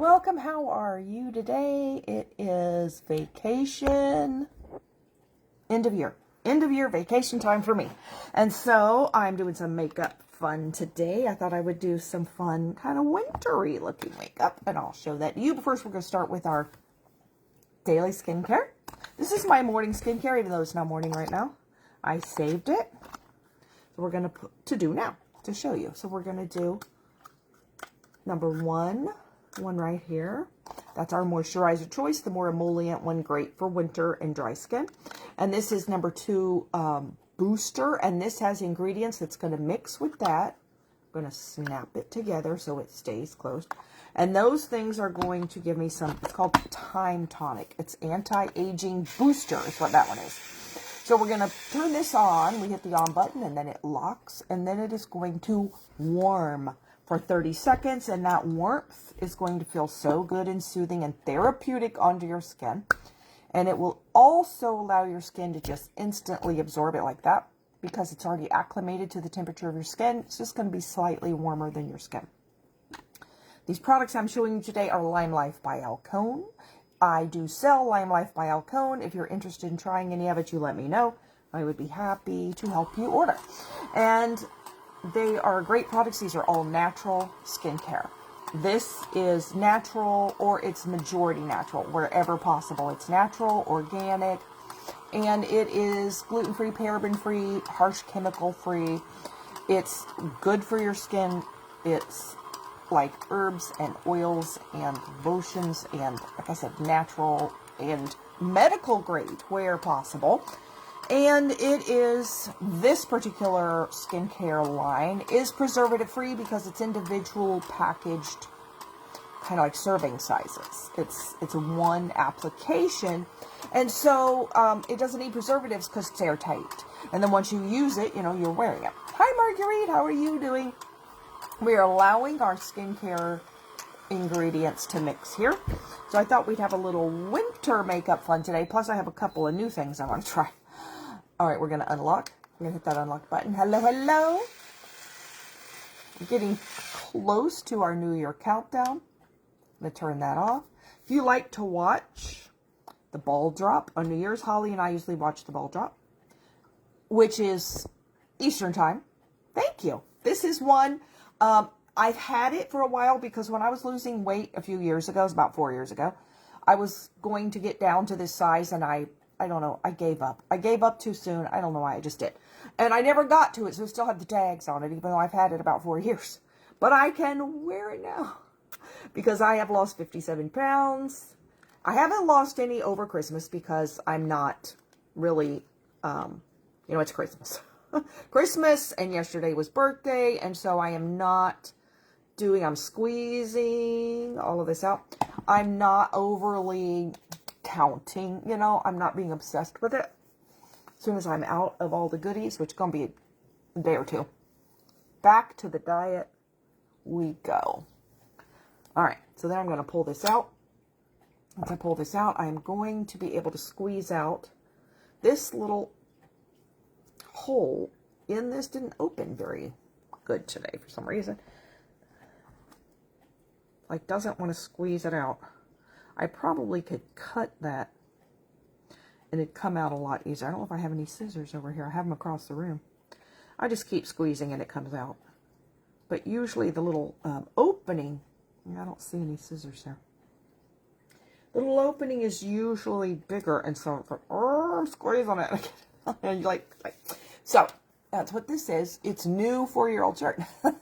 Welcome, how are you today? It is vacation, end of year vacation time for me. And so I'm doing some makeup fun today. I thought I would do some fun kind of wintry looking makeup, and I'll show that to you. But first we're going to start with our daily skincare. This is my morning skincare, even though it's not morning right now. I saved it. So we're going to show you. So we're going to do number one right here. That's our moisturizer choice, the more emollient one, great for winter and dry skin. And this is number two, booster, and this has ingredients that's going to mix with that. I'm going to snap it together so it stays closed. And those things are going to give me some, it's called Time Tonic. It's anti-aging booster is what that one is. So we're going to turn this on. We hit the on button and then it locks, and then it is going to warm for 30 seconds, and that warmth is going to feel so good and soothing and therapeutic onto your skin. And it will also allow your skin to just instantly absorb it like that, because it's already acclimated to the temperature of your skin. It's just going to be slightly warmer than your skin. These products I'm showing you today are Lime Life by Alcone. I do sell Lime Life by Alcone. If you're interested in trying any of it, you let me know. I would be happy to help you order. And they are great products. These are all natural skincare. This is natural, or it's majority natural, wherever possible. It's natural, organic, and it is gluten-free, paraben-free, harsh chemical-free. It's good for your skin. It's like herbs and oils and lotions and, like I said, natural and medical grade where possible. And it is, this particular skincare line is preservative free because it's individual packaged, kind of like serving sizes. It's one application, and so it doesn't need preservatives because it's airtight. And then once you use it, you know, you're wearing it. Hi Marguerite, how are you doing? We are allowing our skincare ingredients to mix here. So I thought we'd have a little winter makeup fun today. Plus I have a couple of new things I want to try. All right, we're going to unlock. I'm going to hit that unlock button. Hello, hello. We're getting close to our New Year countdown. I'm going to turn that off. If you like to watch the ball drop on New Year's, Holly and I usually watch the ball drop, which is Eastern time. Thank you. This is one, I've had it for a while because when I was losing weight a few years ago, it was about 4 years ago, I was going to get down to this size, and I don't know, I gave up. I gave up too soon. I don't know why, I just did. And I never got to it, so I still have the tags on it, even though I've had it about 4 years. But I can wear it now because I have lost 57 pounds. I haven't lost any over Christmas because I'm not really, you know, it's Christmas. Christmas, and yesterday was birthday, and so I am not doing, I'm squeezing all of this out. I'm not overly counting, you know, I'm not being obsessed with it. As soon as I'm out of all the goodies, which is going to be a day or two, back to the diet we go. All right, so then I'm going to pull this out. Once I pull this out, I'm going to be able to squeeze out this little hole in this. Didn't open very good today for some reason. Like, doesn't want to squeeze it out. I probably could cut that and it'd come out a lot easier. I don't know if I have any scissors over here. I have them across the room. I just keep squeezing and it comes out. But usually the little opening, I don't see any scissors there. The little opening is usually bigger, and so it's like, oh, I'm squeezing it. And you're like, so that's what this is. It's new 4-year-old shirt. Of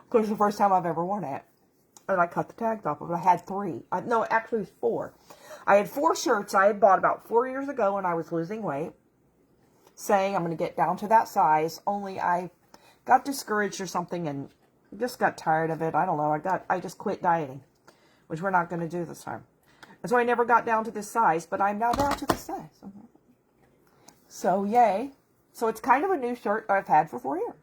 course, the first time I've ever worn it. And I cut the tags off of it. I had 3. No, actually it was 4. I had 4 shirts I had bought about 4 years ago when I was losing weight, saying I'm going to get down to that size. Only I got discouraged or something and just got tired of it. I don't know. I just quit dieting, which we're not going to do this time. And so I never got down to this size, but I'm now down to this size. So yay. So it's kind of a new shirt I've had for 4 years.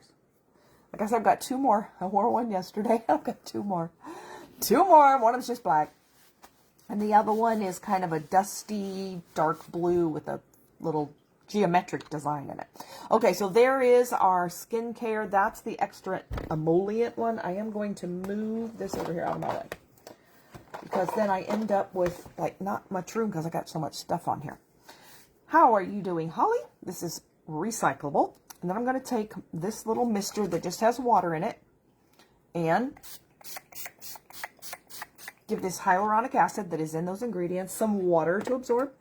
Like I said, I've got 2 more. I wore one yesterday. I've got 2 more. 2 more. One of them's just black. And the other one is kind of a dusty, dark blue with a little geometric design in it. Okay, so there is our skincare. That's the extra emollient one. I am going to move this over here out of my way, because then I end up with, like, not much room because I got so much stuff on here. How are you doing, Holly? This is recyclable. And then I'm going to take this little mister that just has water in it and give this hyaluronic acid that is in those ingredients some water to absorb.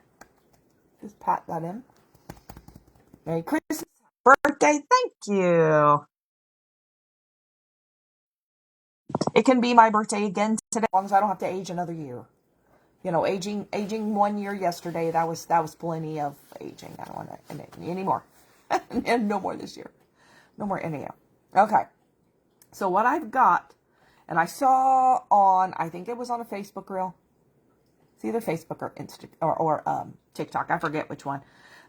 Just pat that in. Merry Christmas. Birthday. Thank you. It can be my birthday again today, as long as I don't have to age another year. You know, aging 1 year yesterday, that was plenty of aging. I don't want any more. And no more this year. No more anyhow. Okay. So what I've got, and I saw on, I think it was on a Facebook reel. It's either Facebook or TikTok. I forget which one.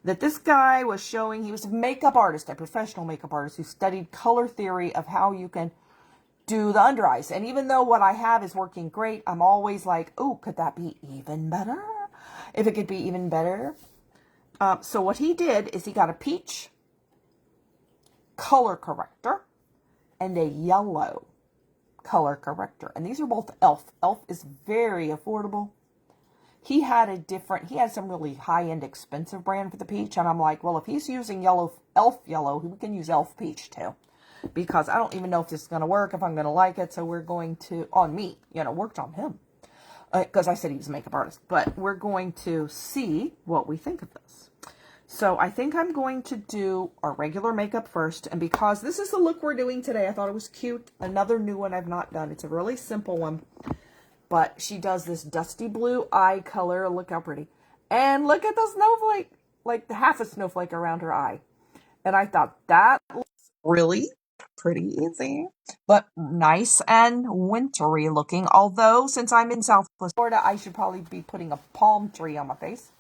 That this guy was showing, he was a makeup artist, a professional makeup artist who studied color theory of how you can do the under eyes. And even though what I have is working great, I'm always like, oh, could that be even better? If it could be even better. So what he did is he got a peach color corrector and a yellow color corrector. And these are both e.l.f. e.l.f. is very affordable. He had some really high-end expensive brand for the peach. And I'm like, well, if he's using e.l.f. yellow, we can use e.l.f. peach too. Because I don't even know if this is going to work, if I'm going to like it. So we're going to, on me, worked on him. Because I said he was a makeup artist. But we're going to see what we think of this. So I think I'm going to do our regular makeup first. And because this is the look we're doing today, I thought it was cute. Another new one I've not done. It's a really simple one. But she does this dusty blue eye color. Look how pretty. And look at the snowflake. Like half a snowflake around her eye. And I thought that looks really pretty easy. But nice and wintry looking. Although, since I'm in Southwest Florida, I should probably be putting a palm tree on my face.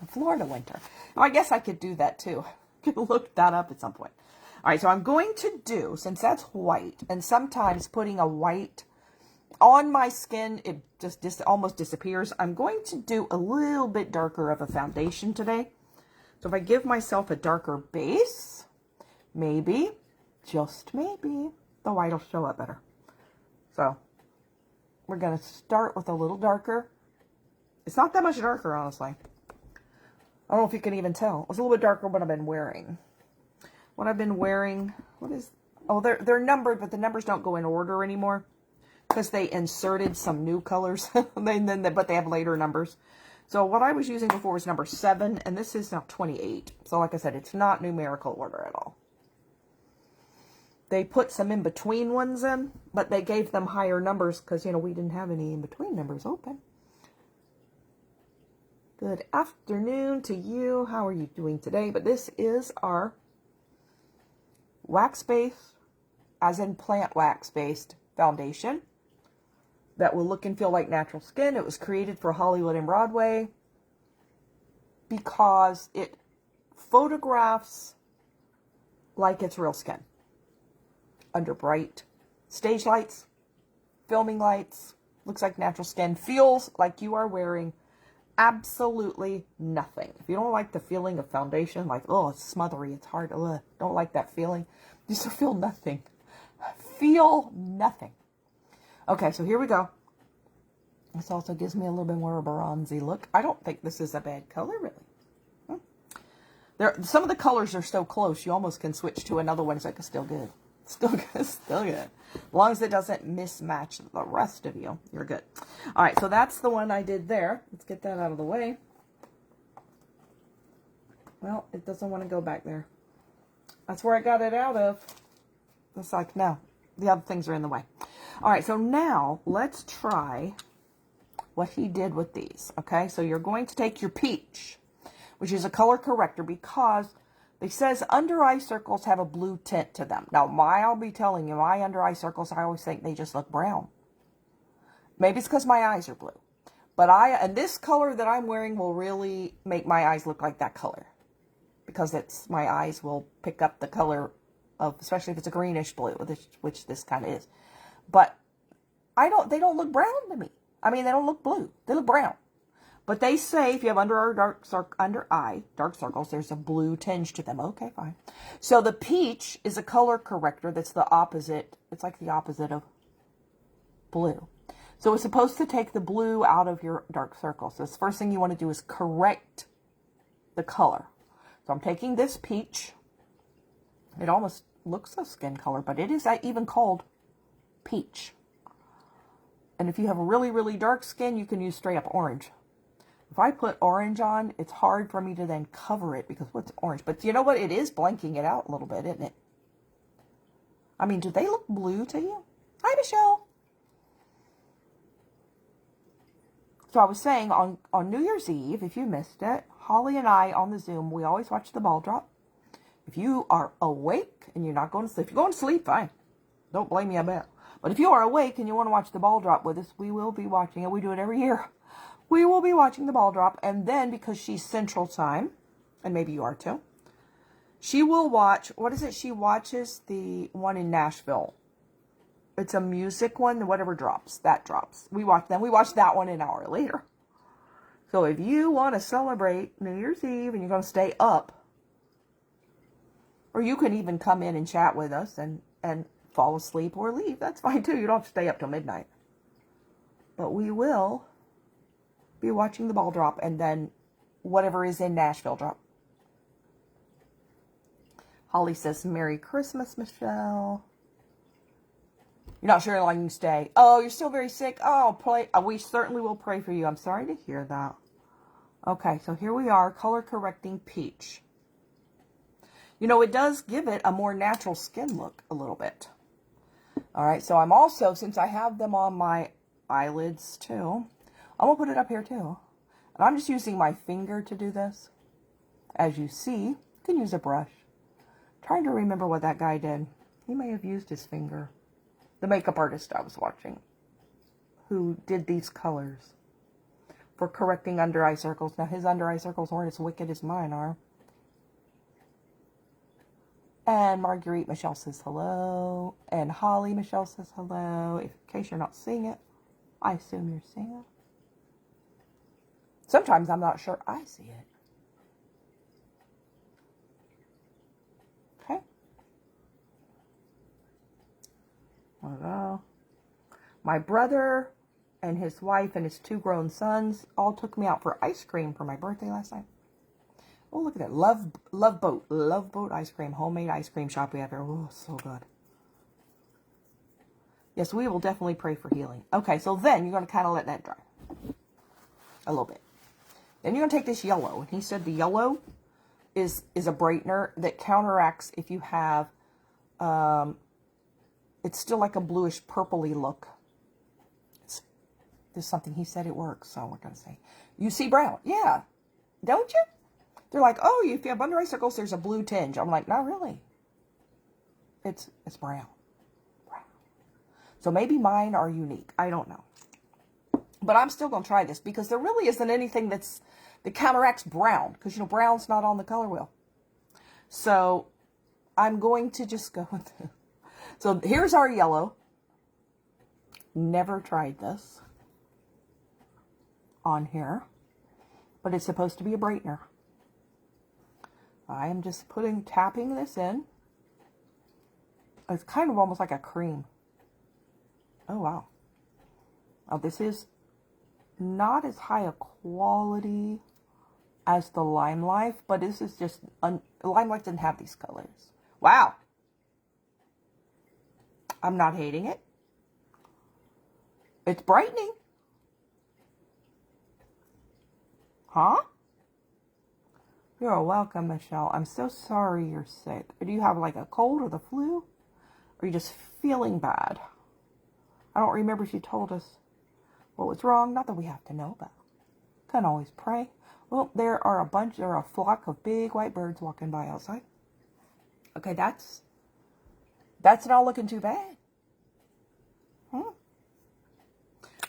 Florida winter. Now, I guess I could do that too. Could look that up at some point. All right, so I'm going to do, since that's white, and sometimes putting a white on my skin, it just almost disappears. I'm going to do a little bit darker of a foundation today. So if I give myself a darker base, maybe, just maybe, the white will show up better. So we're going to start with a little darker. It's not that much darker, honestly. I don't know if you can even tell. It's a little bit darker what I've been wearing. What I've been wearing, they're numbered, but the numbers don't go in order anymore. Because they inserted some new colors, but they have later numbers. So what I was using before was number 7, and this is now 28. So like I said, it's not numerical order at all. They put some in-between ones in, but they gave them higher numbers because, we didn't have any in-between numbers open. Good afternoon to you. How are you doing today? But this is our wax-based, as in plant wax-based foundation that will look and feel like natural skin. It was created for Hollywood and Broadway because it photographs like it's real skin. Under bright stage lights, filming lights, looks like natural skin, feels like you are wearing absolutely nothing. If you don't like the feeling of foundation, like, oh, it's smothery, it's hard, don't like that feeling, just feel nothing. Feel nothing. Okay, so here we go. This also gives me a little bit more of a bronzy look. I don't think this is a bad color, really. Some of the colors are so close, you almost can switch to another one. It's like, it's still good. Still good, still good. As long as it doesn't mismatch the rest of you, you're good. All right, so that's the one I did there. Let's get that out of the way. Well, it doesn't want to go back there. That's where I got it out of. It's like, no, the other things are in the way. All right, so now let's try what he did with these, okay? So you're going to take your peach, which is a color corrector, because it says under eye circles have a blue tint to them. Now, I'll be telling you, my under eye circles, I always think they just look brown. Maybe it's because my eyes are blue. But and this color that I'm wearing will really make my eyes look like that color. Because my eyes will pick up the color of, especially if it's a greenish blue, which this kind of is. But they don't look brown to me. I mean, they don't look blue. They look brown. But they say if you have dark circles, there's a blue tinge to them. Okay, fine. So the peach is a color corrector that's the opposite. It's like the opposite of blue. So it's supposed to take the blue out of your dark circles. So the first thing you want to do is correct the color. So I'm taking this peach. It almost looks a skin color, but it is even called peach. And if you have a really, really dark skin, you can use straight up orange. If I put orange on, it's hard for me to then cover it because what's orange? But you know what? It is blanking it out a little bit, isn't it? I mean, do they look blue to you? Hi, Michelle. So I was saying on New Year's Eve, if you missed it, Holly and I on the Zoom, we always watch the ball drop. If you are awake and you're not going to sleep, if you're going to sleep, fine. Don't blame me a bit. But if you are awake and you want to watch the ball drop with us, we will be watching it. We do it every year. We will be watching the ball drop. And then because she's Central Time, and maybe you are too, she will watch, what is it? She watches the one in Nashville. It's a music one, whatever drops, that drops. We watch that one an hour later. So if you want to celebrate New Year's Eve and you're going to stay up, or you can even come in and chat with us and fall asleep or leave. That's fine too. You don't have to stay up till midnight. But we will be watching the ball drop and then whatever is in Nashville drop. Holly says, Merry Christmas, Michelle. You're not sure how long you can stay. Oh, you're still very sick. Oh, we certainly will pray for you. I'm sorry to hear that. Okay, so here we are, color correcting peach. You know, it does give it a more natural skin look a little bit. All right, so I'm also, since I have them on my eyelids too, I'm going to put it up here too. And I'm just using my finger to do this. As you see, you can use a brush. Trying to remember what that guy did. He may have used his finger. The makeup artist I was watching, who did these colors for correcting under eye circles. Now, his under eye circles weren't as wicked as mine are. And Marguerite Michelle says hello. And Holly Michelle says hello. In case you're not seeing it, I assume you're seeing it. Sometimes I'm not sure I see it. Okay. Hello. My brother and his wife and his 2 grown sons all took me out for ice cream for my birthday last night. Oh, look at that. Love Boat ice cream. Homemade ice cream shop we have here. Oh, so good. Yes, we will definitely pray for healing. Okay, so then you're going to kind of let that dry. A little bit. Then you're going to take this yellow. And he said the yellow is a brightener that counteracts if you have, it's still like a bluish purpley look. There's something he said it works, so we're going to say. You see brown. Yeah. Don't you? They're like, oh, if you have under eye circles, there's a blue tinge. I'm like, not really. It's brown. Brown. So maybe mine are unique. I don't know. But I'm still going to try this because there really isn't anything that counteracts brown. Because, you know, brown's not on the color wheel. So I'm going to just go with it. So here's our yellow. Never tried this on here. But it's supposed to be a brightener. I am just tapping this in. It's kind of almost like a cream. Oh, wow. Oh, this is not as high a quality as the Lime Life, but this is just, Lime Life didn't have these colors. Wow. I'm not hating it. It's brightening. Huh? You're welcome, Michelle. I'm so sorry you're sick. Do you have like a cold or the flu? Or are you just feeling bad? I don't remember she told us what was wrong. Not that we have to know, but can always pray. Well, there are a flock of big white birds walking by outside. Okay, that's not looking too bad.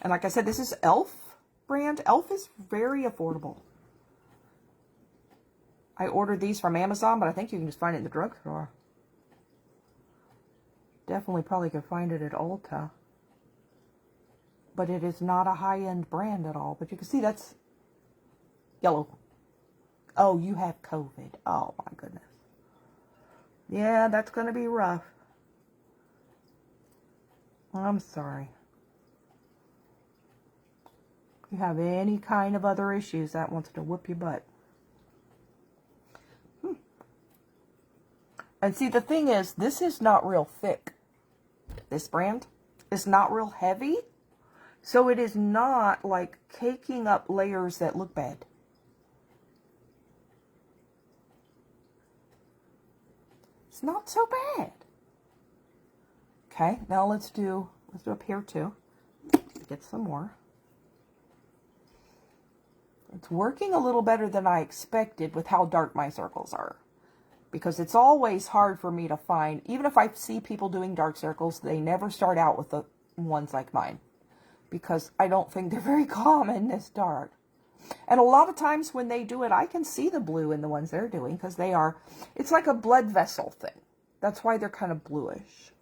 And like I said, this is Elf brand. Elf is very affordable. I ordered these from Amazon, but I think you can just find it in the drugstore. Definitely probably could find it at Ulta. But it is not a high-end brand at all. But you can see that's Yellow. Oh, you have COVID. Oh, my goodness. Yeah, that's going to be rough. I'm sorry. If you have any kind of other issues, that wants to whoop your butt. And see, the thing is, this is not real thick. This brand is not real heavy. So it is not like caking up layers that look bad. It's not so bad. Okay, now let's do up here too. Get some more. It's working a little better than I expected with how dark my circles are. Because it's always hard for me to find, even if I see people doing dark circles, they never start out with the ones like mine. Because I don't think they're very common this dark. And a lot of times when they do it, I can see the blue in the ones they're doing because they are, it's like a blood vessel thing. That's why they're kind of bluish.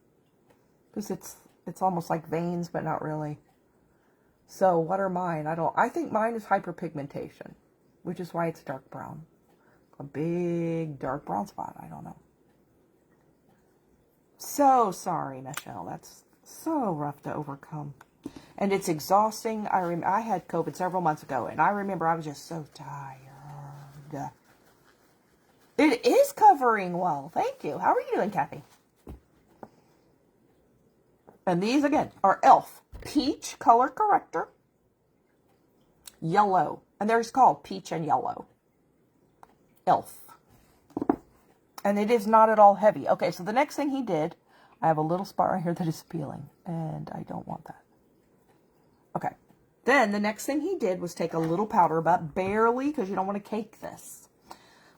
Because it's almost like veins, but not really. So what are mine? I think mine is hyperpigmentation, which is why it's dark brown. A big dark brown spot. I don't know. So sorry, Michelle. That's so rough to overcome. And it's exhausting. I had COVID several months ago, and I remember I was just so tired. It is covering well. Thank you. How are you doing, Kathy? And these, again, are e.l.f. Peach Color Corrector. Yellow. And they're called Peach and Yellow. e.l.f. And it is not at all heavy. Okay, so the next thing he did, I have a little spot right here that is peeling, and I don't want that. Okay. Then the next thing he did was take a little powder, but barely, because you don't want to cake this.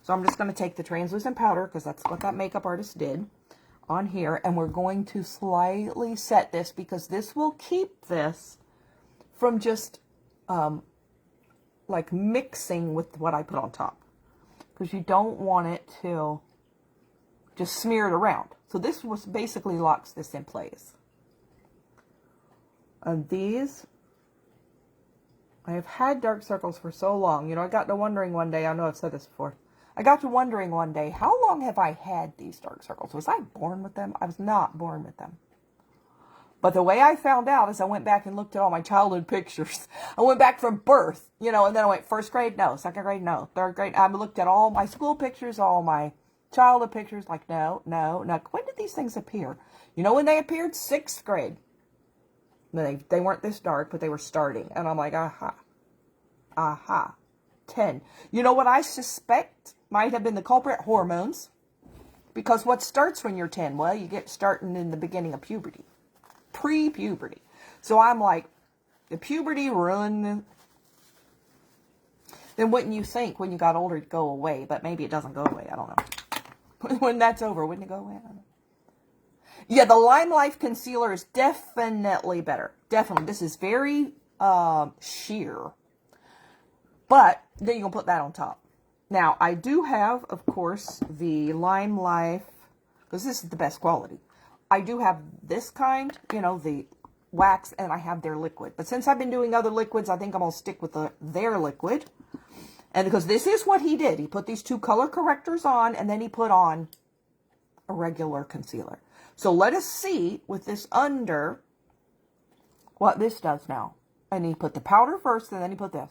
So I'm just going to take the translucent powder, because that's what that makeup artist did, on here, and we're going to slightly set this, because this will keep this from just, like, mixing with what I put on top. Because you don't want it to just smear it around. So this was basically locks this in place. And these, I have had dark circles for so long. You know, I got to wondering one day, I know I've said this before. I got to wondering one day, how long have I had these dark circles? Was I born with them? I was not born with them. But the way I found out is I went back and looked at all my childhood pictures. I went back from birth, you know, and then I went first grade, no, second grade, no, third grade. I looked at all my school pictures, all my childhood pictures, like, no. When did these things appear? You know when they appeared? 6th grade. They weren't this dark, but they were starting. And I'm like, aha. 10. You know what I suspect might have been the culprit? Hormones. Because what starts when you're 10? Well, you get starting in the beginning of puberty. Pre-puberty. So I'm like, the puberty ruined. Then wouldn't you think when you got older it'd go away? But maybe it doesn't go away. I don't know. When that's over, wouldn't it go away? I don't know. Yeah, the Lime Life concealer is definitely better. Definitely. This is very sheer. But then you can put that on top. Now, I do have, of course, the Lime Life, because this is the best quality. I do have this kind, you know, the wax, and I have their liquid. But since I've been doing other liquids, I think I'm going to stick with their liquid. And because this is what he did. He put these 2 color correctors on, and then he put on a regular concealer. So let us see with this under what this does now. And he put the powder first, and then he put this.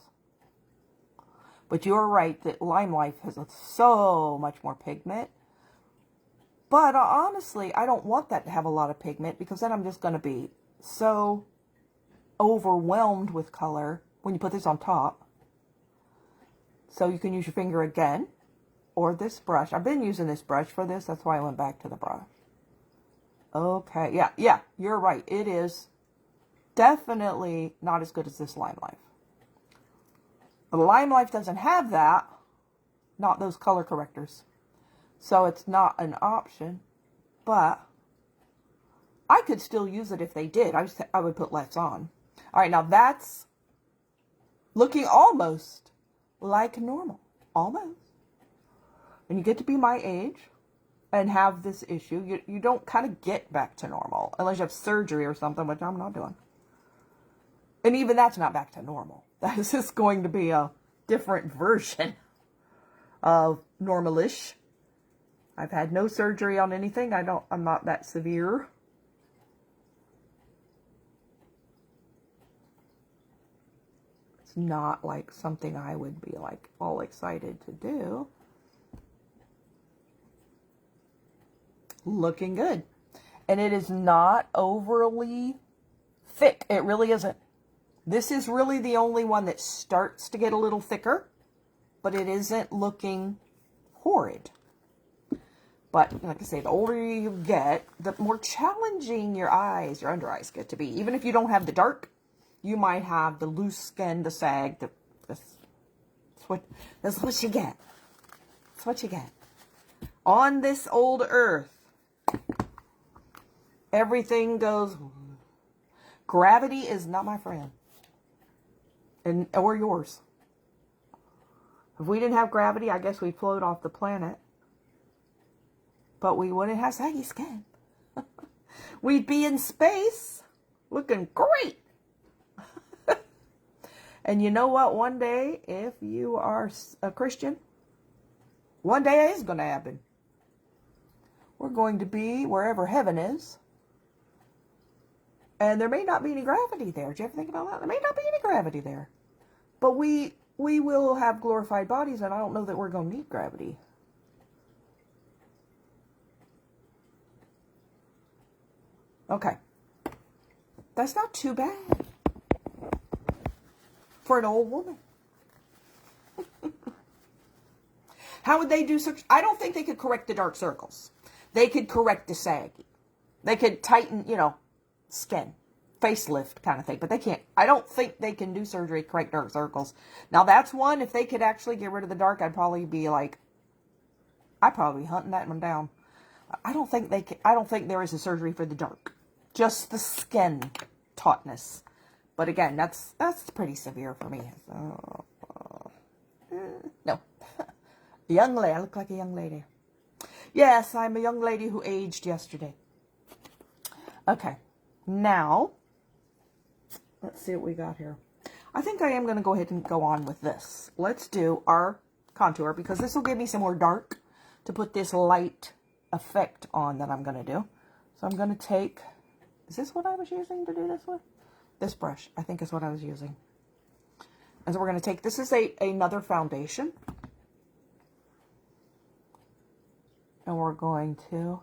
But you're right that Lime Life has so much more pigment. But honestly, I don't want that to have a lot of pigment, because then I'm just going to be so overwhelmed with color when you put this on top. So you can use your finger again, or this brush. I've been using this brush for this. That's why I went back to the brush. Okay, yeah, you're right. It is definitely not as good as this Lime Life. The Lime Life doesn't have that, not those color correctors. So it's not an option, but I could still use it if they did. I would put less on. All right, now that's looking almost like normal. Almost. When you get to be my age and have this issue, you don't kind of get back to normal unless you have surgery or something, which I'm not doing. And even that's not back to normal. That is just going to be a different version of normalish. I've had no surgery on anything. I'm not that severe. It's not like something I would be like all excited to do. Looking good. And it is not overly thick. It really isn't. This is really the only one that starts to get a little thicker, but it isn't looking horrid. But like I say, the older you get, the more challenging your eyes, your under eyes get to be. Even if you don't have the dark, you might have the loose skin, the sag. That's what you get. That's what you get. On this old earth, everything goes. Gravity is not my friend. Or yours. If we didn't have gravity, I guess we'd float off the planet. But we wouldn't have saggy skin. We'd be in space looking great. And you know what? One day, if you are a Christian, one day it is going to happen. We're going to be wherever heaven is. And there may not be any gravity there. Did you ever think about that? There may not be any gravity there. But we will have glorified bodies, and I don't know that we're going to need gravity. Okay. That's not too bad for an old woman. How would they do such? I don't think they could correct the dark circles. They could correct the saggy. They could tighten, skin. Facelift kind of thing. But they can't. I don't think they can do surgery to correct dark circles. Now that's one, if they could actually get rid of the dark, I'd probably be hunting that one down. I don't think they can. I don't think there is a surgery for the dark. Just the skin tautness. But again, that's pretty severe for me. So, no. Young lady. I look like a young lady. Yes, I'm a young lady who aged yesterday. Okay. Now, let's see what we got here. I think I am going to go ahead and go on with this. Let's do our contour, because this will give me some more dark to put this light effect on that I'm going to do. So I'm going to take, is this what I was using to do this with? This brush, I think, is what I was using. And so we're going to take, this is another foundation. And we're going to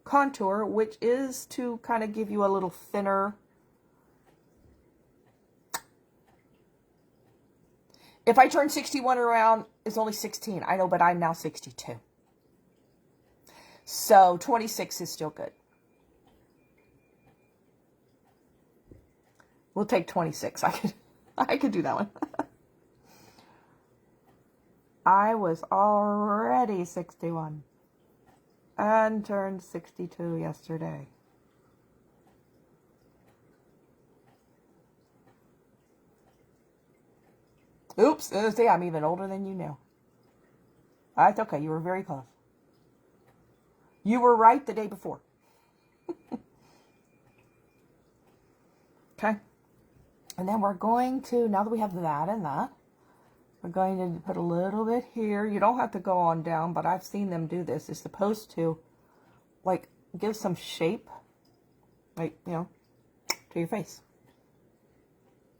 contour, which is to kind of give you a little thinner. If I turn 61 around, it's only 16. I know, but I'm now 62. So 26 is still good. We'll take 26. I could do that one. I was already 61 and turned 62 yesterday. Oops, see, I'm even older than you now. That's okay, you were very close. You were right the day before. Okay. And then we're going to, now that we have that and that, we're going to put a little bit here. You don't have to go on down, but I've seen them do this. It's supposed to, like, give some shape, like, to your face.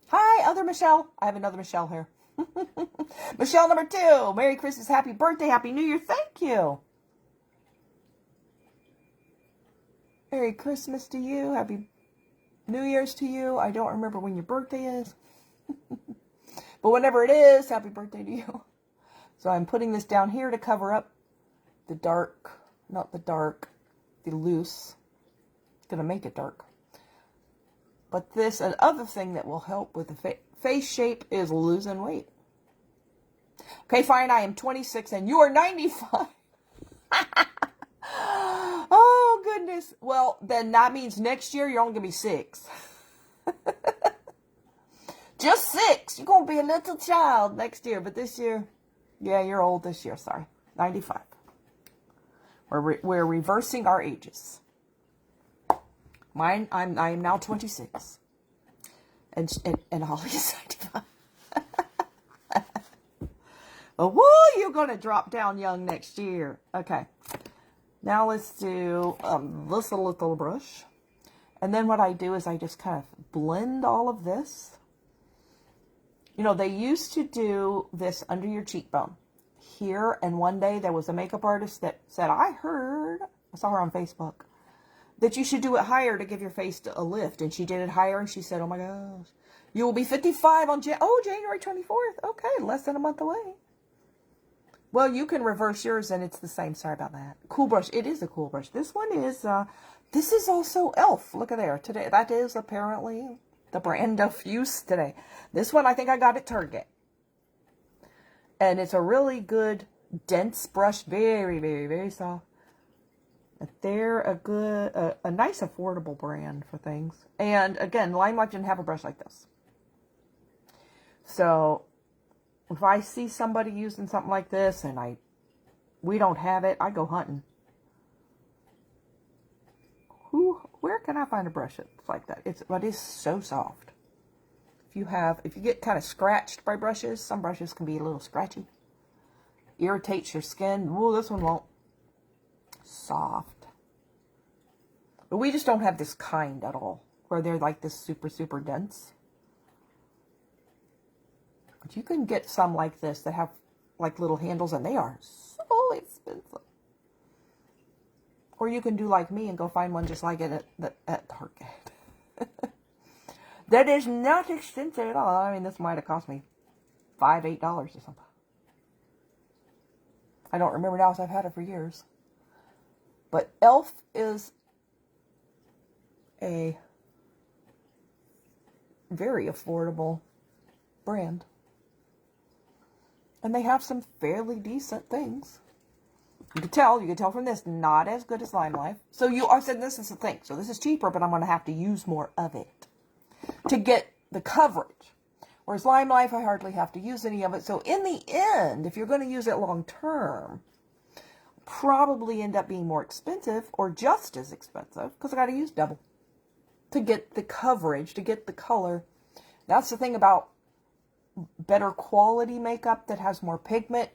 Hi, other Michelle. I have another Michelle here. Michelle number 2. Merry Christmas, happy birthday, happy New Year. Thank you. Merry Christmas to you. Happy New Year's to you. I don't remember when your birthday is. But whenever it is, happy birthday to you. So I'm putting this down here to cover up the dark, not the dark, the loose. It's going to make it dark. But this, another thing that will help with the face shape is losing weight. Okay, fine, I am 26 and you are 95. Oh, goodness. Well, then that means next year you're only going to be 6. Just 6. You're going to be a little child next year. But this year, yeah, you're old this year. Sorry. 95. We're reversing our ages. I am now 26. And Holly is 95. Oh, woo, you're going to drop down young next year. Okay. Now let's do this little brush. And then what I do is I just kind of blend all of this. You know, they used to do this under your cheekbone here. And one day there was a makeup artist that said, I saw her on Facebook, that you should do it higher to give your face a lift. And she did it higher and she said, oh my gosh, you will be 55 on January 24th. Okay, less than a month away. Well, you can reverse yours and it's the same. Sorry about that. Cool brush. It is a cool brush. This one is, this is also e.l.f. Look at there. Today, that is apparently the brand of use today. This one, I think I got at Target. And it's a really good, dense brush. Very, very, very soft. They're a nice, affordable brand for things. And again, Limelight didn't have a brush like this. So if I see somebody using something like this and we don't have it, I go hunting. Where can I find a brush that's like that? It is so soft. If you get kind of scratched by brushes, some brushes can be a little scratchy. Irritates your skin. Ooh, this one won't. Soft. But we just don't have this kind at all, where they're like this super, super dense. But you can get some like this that have like little handles, and they are so expensive. Or you can do like me and go find one just like it at Target. That is not expensive at all. I mean, this might have cost me $5, $8 or something. I don't remember now, because I've had it for years. But e.l.f. is a very affordable brand. And they have some fairly decent things. You can tell from this, not as good as Limelight. So I said this is the thing. So this is cheaper, but I'm going to have to use more of it to get the coverage. Whereas Limelight, I hardly have to use any of it. So in the end, if you're going to use it long term, probably end up being more expensive or just as expensive because I got to use double to get the coverage, to get the color. That's the thing about better quality makeup that has more pigment.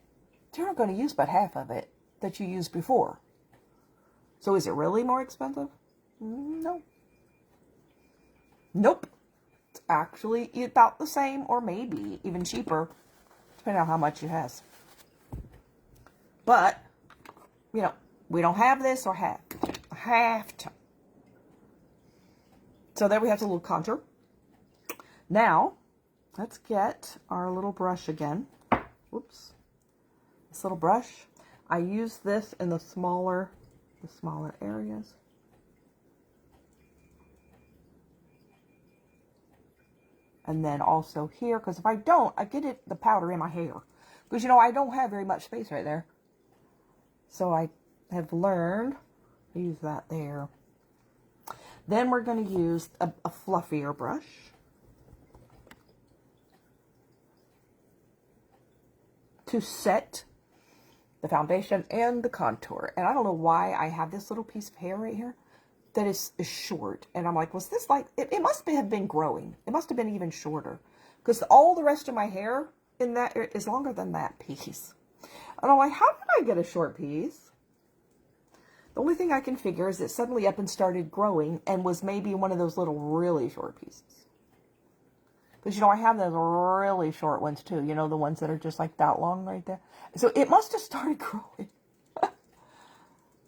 You're not going to use but half of it that you used before. So is it really more expensive? No. Nope. It's actually about the same or maybe even cheaper, depending on how much it has. But, you know, we don't have this or have to. So there we have the little contour. Now, let's get our little brush again. Whoops. This little brush. I use this in the smaller areas. And then also here, because if I don't, I get the powder in my hair. Because, you know, I don't have very much space right there. So I have learned to use that there. Then we're going to use a fluffier brush. To set the foundation and the contour. And I don't know why I have this little piece of hair right here that is short. And I'm like, was this like, it must have been growing. It must have been even shorter. Because all the rest of my hair in that is longer than that piece. And I'm like, how did I get a short piece? The only thing I can figure is it suddenly up and started growing and was maybe one of those little really short pieces. Because, you know, I have those really short ones too. You know, the ones that are just like that long right there. So it must have started growing.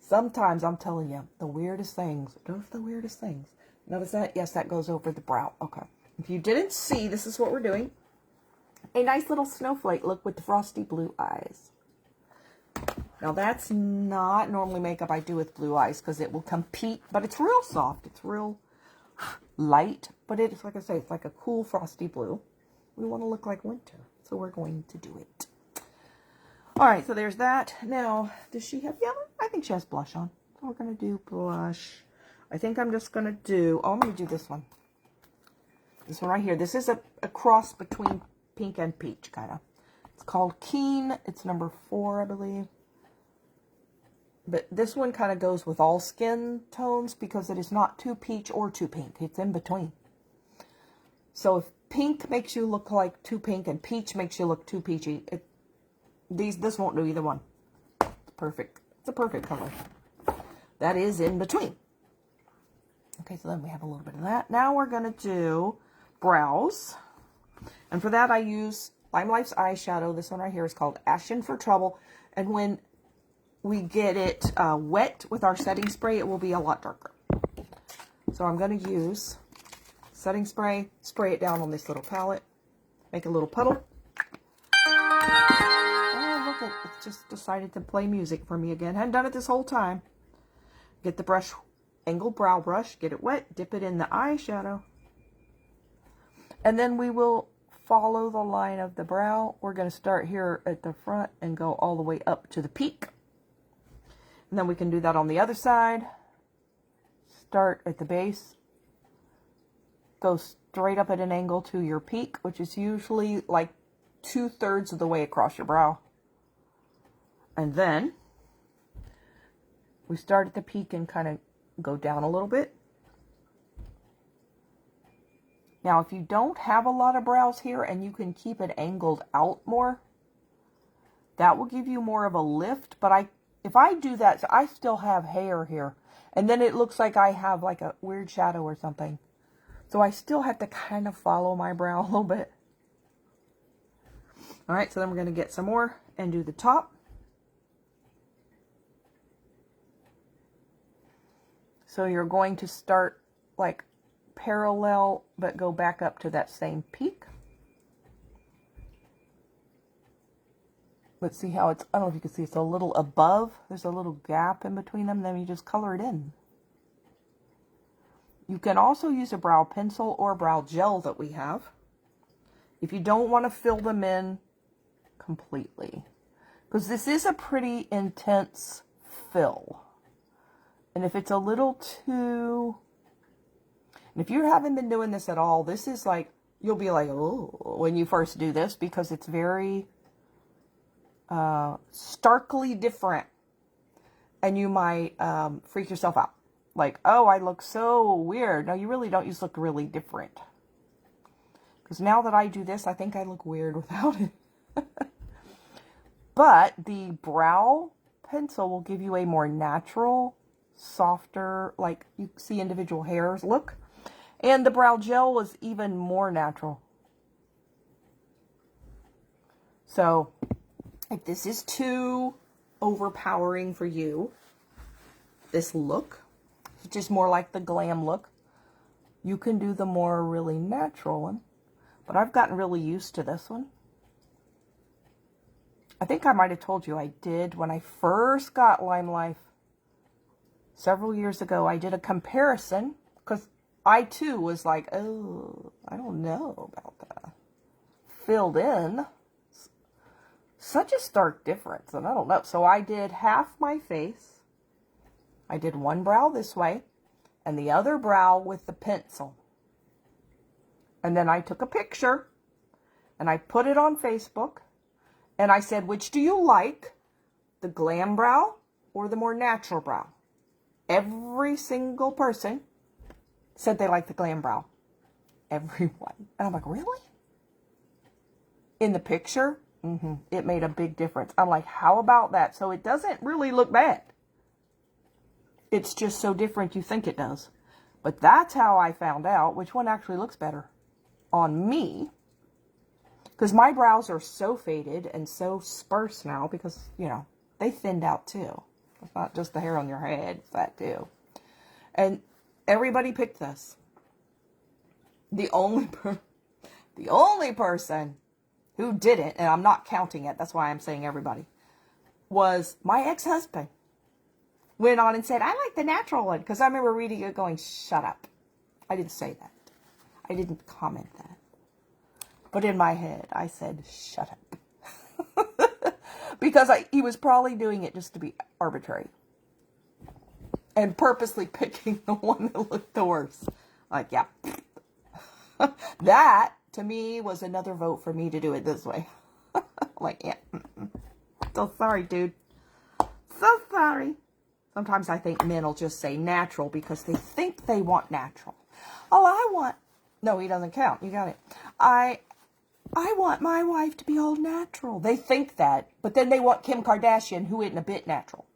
Sometimes, I'm telling you, the weirdest things. Those are the weirdest things. Notice that? Yes, that goes over the brow. Okay. If you didn't see, this is what we're doing. A nice little snowflake look with the frosty blue eyes. Now, that's not normally makeup I do with blue eyes because it will compete. But it's real soft. It's real light. But it's, like I say, it's like a cool frosty blue. We want to look like winter. So we're going to do it. Alright, so there's that. Now, does she have yellow? I think she has blush on. So we're going to do blush. I think I'm just going to do... Oh, I'm going to do this one. This one right here. This is a cross between pink and peach, kind of. It's called Keen. It's number 4, I believe. But this one kind of goes with all skin tones because it is not too peach or too pink. It's in between. So if pink makes you look like too pink and peach makes you look too peachy, This won't do either one. It's perfect. It's a perfect color. That is in between. Okay, so then we have a little bit of that. Now we're going to do brows. And for that I use Lime Life's eyeshadow. This one right here is called Ashen for Trouble. And when we get it wet with our setting spray, it will be a lot darker. So I'm going to use setting spray, spray it down on this little palette, make a little puddle. Oh, look, it just decided to play music for me again. Hadn't done it this whole time. Get the brush, angled brow brush, get it wet, dip it in the eyeshadow. And then we will follow the line of the brow. We're going to start here at the front and go all the way up to the peak. And then we can do that on the other side. Start at the base. Go straight up at an angle to your peak, which is usually like 2/3 of the way across your brow. And then we start at the peak and kind of go down a little bit. Now, if you don't have a lot of brows here and you can keep it angled out more, that will give you more of a lift. But if I do that, so I still have hair here. And then it looks like I have like a weird shadow or something. So I still have to kind of follow my brow a little bit. All right, so then we're going to get some more and do the top. So you're going to start like parallel, but go back up to that same peak. Let's see how it's, I don't know if you can see, it's a little above. There's a little gap in between them. Then you just color it in. You can also use a brow pencil or brow gel that we have, if you don't want to fill them in completely. Because this is a pretty intense fill. And if it's a little too... And if you haven't been doing this at all, this is like, you'll be like, oh, when you first do this, because it's very starkly different. And you might freak yourself out. Like, oh, I look so weird. No, you really don't. You just look really different. Because now that I do this, I think I look weird without it. But the brow pencil will give you a more natural, softer, like you see individual hairs look. And the brow gel is even more natural. So, if this is too overpowering for you, this look, which is more like the glam look, you can do the more really natural one. But I've gotten really used to this one. I think I might have told you I did when I first got Lime Life several years ago. I did a comparison because I too was like, oh, I don't know about that. Filled in. Such a stark difference, and I don't know. So I did half my face. I did one brow this way, and the other brow with the pencil. And then I took a picture, and I put it on Facebook, and I said, which do you like, the glam brow or the more natural brow? Every single person said they liked the glam brow. Everyone. And I'm like, really? In the picture? It made a big difference. I'm like, how about that? So it doesn't really look bad. It's just so different you think it does. But that's how I found out which one actually looks better on me. Because my brows are so faded and so sparse now because, you know, they thinned out too. It's not just the hair on your head, it's that too. And everybody picked this. The only person who didn't, and I'm not counting it, that's why I'm saying everybody, was my ex-husband. Went on and said, I like the natural one. Because I remember reading it going, shut up. I didn't say that. I didn't comment that. But in my head, I said, shut up. Because he was probably doing it just to be arbitrary. And purposely picking the one that looked the worst. Like, yeah. That, to me, was another vote for me to do it this way. Like, yeah. So sorry, dude. So sorry. Sometimes I think men will just say natural because they think they want natural. Oh, I want... No, he doesn't count. You got it. I want my wife to be all natural. They think that, but then they want Kim Kardashian, who isn't a bit natural.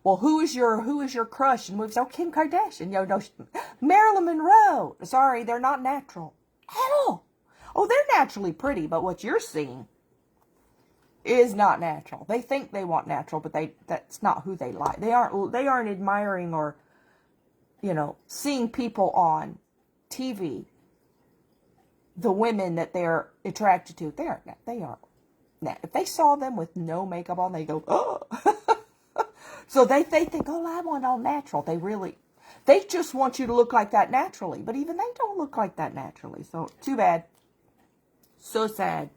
Well, who is your crush? And we say, oh, Kim Kardashian. No, Marilyn Monroe. Sorry, they're not natural at all. Oh, they're naturally pretty, but what you're seeing is not natural. They think they want natural, but that's not who they like. They aren't admiring or, seeing people on TV, the women that they're attracted to. They aren't. If they saw them with no makeup on, they go, oh. So they think, oh, I want all natural. They just want you to look like that naturally. But even they don't look like that naturally. So, too bad. So sad.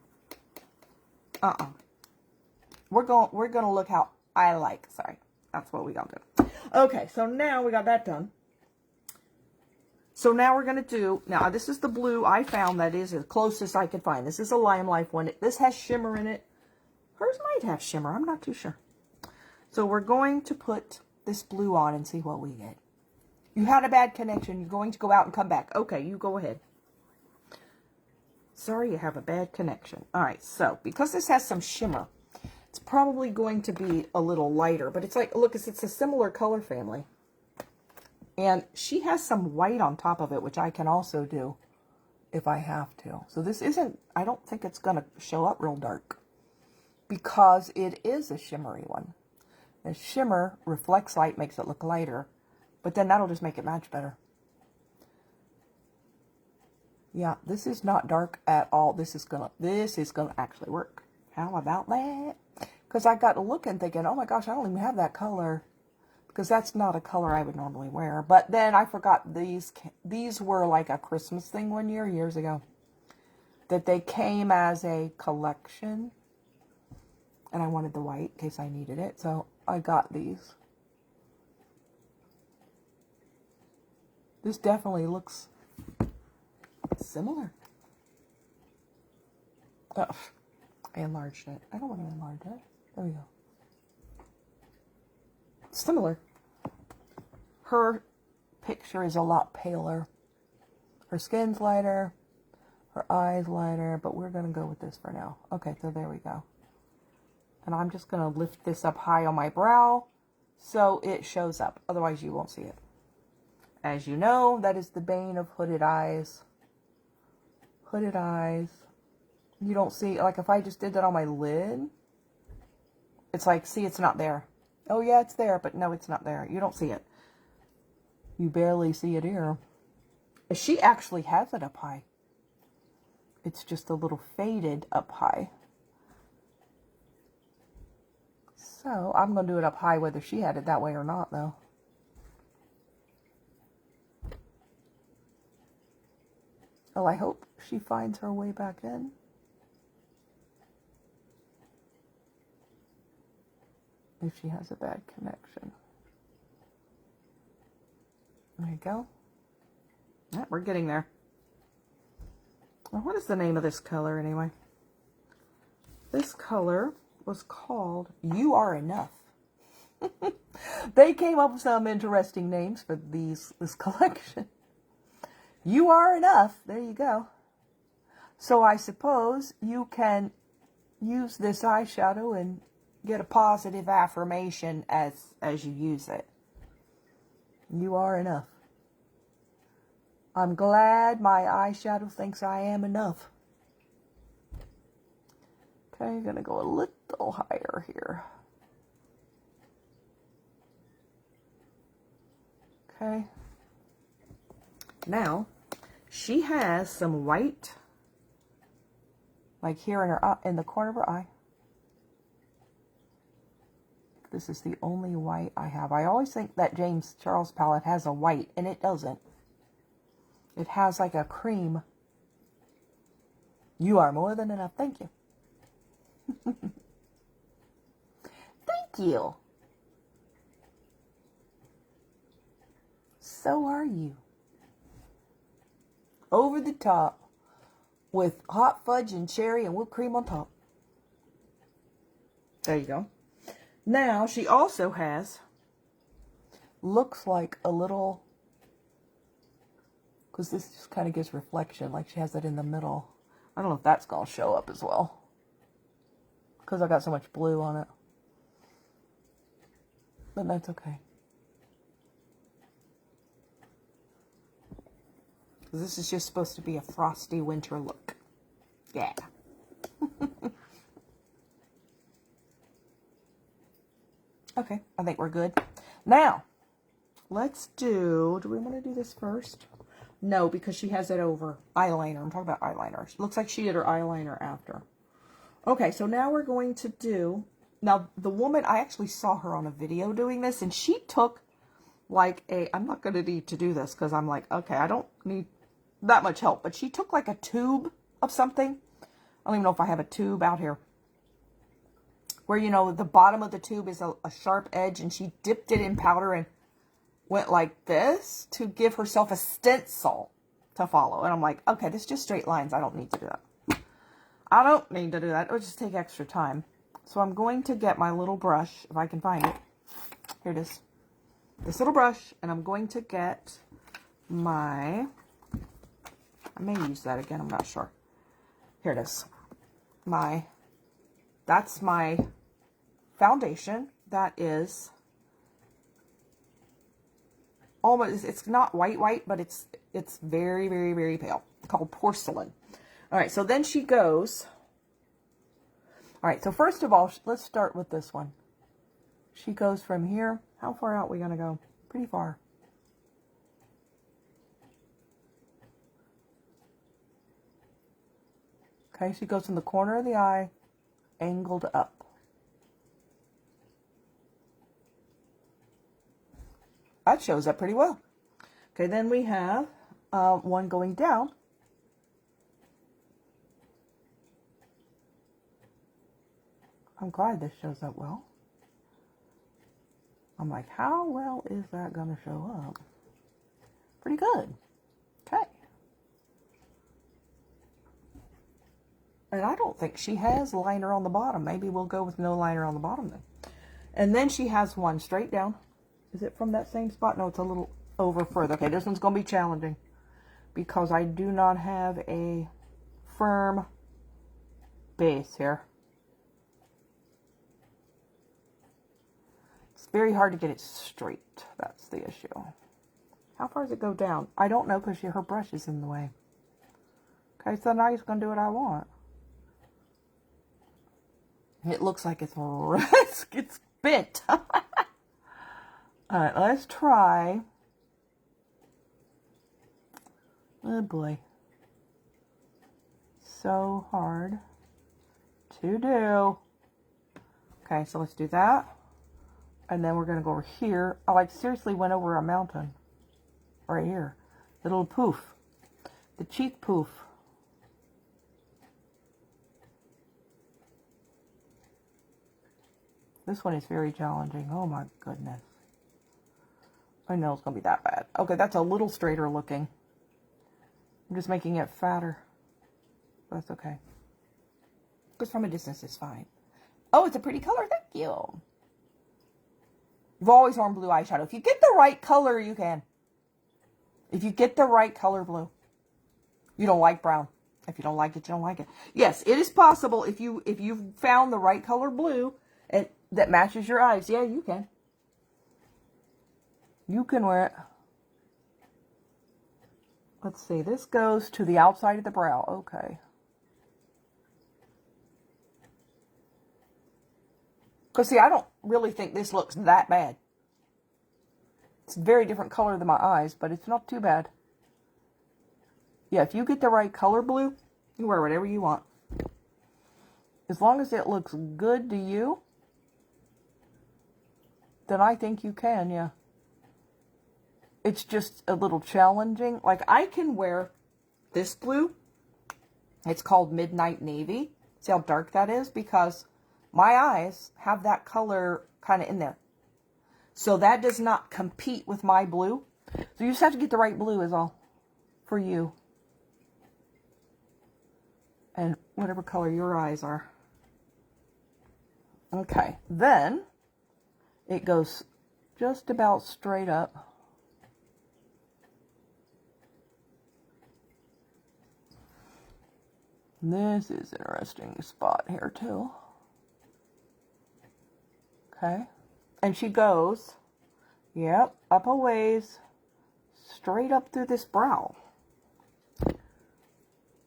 We're going to look how I like. Sorry. That's what we got to do. Okay, so now we got that done. So now we're going to do, now this is the blue I found that is the closest I could find. This is a Lime Life one. This has shimmer in it. Hers might have shimmer. I'm not too sure. So we're going to put this blue on and see what we get. You had a bad connection. You're going to go out and come back. Okay, you go ahead. Sorry, you have a bad connection. All right, so because this has some shimmer, it's probably going to be a little lighter. But it's like, look, it's a similar color family. And she has some white on top of it, which I can also do if I have to. So this isn't, I don't think it's going to show up real dark because it is a shimmery one. The shimmer reflects light, makes it look lighter, but then that'll just make it match better. Yeah, this is not dark at all. This is gonna actually work. How about that? Because I got to looking thinking, oh my gosh, I don't even have that color. Because that's not a color I would normally wear. But then I forgot these were like a Christmas thing one year, years ago. That they came as a collection. And I wanted the white in case I needed it. So I got these. This definitely looks similar. Oh, I enlarged it. I don't want to enlarge it. There we go. Similar. Her picture is a lot paler. Her skin's lighter. Her eyes lighter. But we're going to go with this for now. Okay, so there we go. And I'm just going to lift this up high on my brow so it shows up. Otherwise, you won't see it. As you know, that is the bane of hooded eyes. Hooded eyes. You don't see, like if I just did that on my lid, it's like, see, it's not there. Oh yeah, it's there, but no, it's not there. You don't see it. You barely see it here. She actually has it up high. It's just a little faded up high. So, I'm going to do it up high whether she had it that way or not, though. Oh, I hope she finds her way back in. If she has a bad connection. There you go. Yeah, we're getting there. Well, what is the name of this color anyway? This color was called You Are Enough. They came up with some interesting names for this collection. You Are Enough. There you go. So I suppose you can use this eyeshadow and get a positive affirmation as you use it. You are enough. I'm glad my eyeshadow thinks I am enough. Okay, I'm going to go a little higher here. Okay. Now, she has some white, like here in her in the corner of her eye. This is the only white I have. I always think that James Charles palette has a white, and it doesn't. It has like a cream. You are more than enough. Thank you. Thank you. So are you. Over the top with hot fudge and cherry and whipped cream on top. There you go. Now, she also has, looks like a little, because this just kind of gives reflection, like she has it in the middle, I don't know if that's going to show up as well, because I got so much blue on it. But that's okay. This is just supposed to be a frosty winter look. Yeah. Okay, I think we're good. Now, let's do we want to do this first? No, because she has it over eyeliner. I'm talking about eyeliner. It looks like she did her eyeliner after. Okay, so now we're going to do, now the woman, I actually saw her on a video doing this, and she took like I'm not going to need to do this because I'm like, okay, I don't need that much help, but she took like a tube of something. I don't even know if I have a tube out here. Where, you know, the bottom of the tube is a sharp edge, and she dipped it in powder and went like this to give herself a stencil to follow. And I'm like, okay, this is just straight lines. I don't need to do that. I don't need to do that. It would just take extra time. So I'm going to get my little brush, if I can find it. Here it is. This little brush, and I'm going to get my, I may use that again, I'm not sure. Here it is. That's my foundation. That is almost, it's not white, but it's very, very, very pale. It's called Porcelain. All right, so then she goes, all right, so first of all, let's start with this one. She goes from here. How far out are we going to go? Pretty far. Okay, she goes from the corner of the eye, angled up. That shows up pretty well. Okay, then we have one going down. I'm glad this shows up well. I'm like, how well is that going to show up? Pretty good. Okay. And I don't think she has liner on the bottom. Maybe we'll go with no liner on the bottom then. And then she has one straight down. Is it from that same spot? No, it's a little over further. Okay, this one's going to be challenging because I do not have a firm base here. It's very hard to get it straight. That's the issue. How far does it go down? I don't know because her brush is in the way. Okay, so now he's going to do what I want. It looks like it's bent. All right, let's try. Oh boy. So hard to do. Okay, so let's do that. And then we're going to go over here. I like seriously went over a mountain. Right here. The little poof. The cheek poof. This one is very challenging. Oh my goodness. I know it's going to be that bad. Okay, that's a little straighter looking. I'm just making it fatter. That's okay. Because from a distance it's fine. Oh, it's a pretty color. Thank you. You've always worn blue eyeshadow. If you get the right color, you can. If you get the right color blue. You don't like brown. If you don't like it, you don't like it. Yes, it is possible if you've found the right color blue and that matches your eyes. Yeah, you can. You can wear it. Let's see. This goes to the outside of the brow. Okay. Because, see, I don't really think this looks that bad. It's a very different color than my eyes, but it's not too bad. Yeah, if you get the right color blue, you can wear whatever you want. As long as it looks good to you, then I think you can, yeah. It's just a little challenging. Like, I can wear this blue. It's called Midnight Navy. See how dark that is? Because my eyes have that color kind of in there. So that does not compete with my blue. So you just have to get the right blue is all for you. And whatever color your eyes are. Okay. Then it goes just about straight up. This is an interesting spot here too. Okay. And she goes, yep, up a ways, straight up through this brow.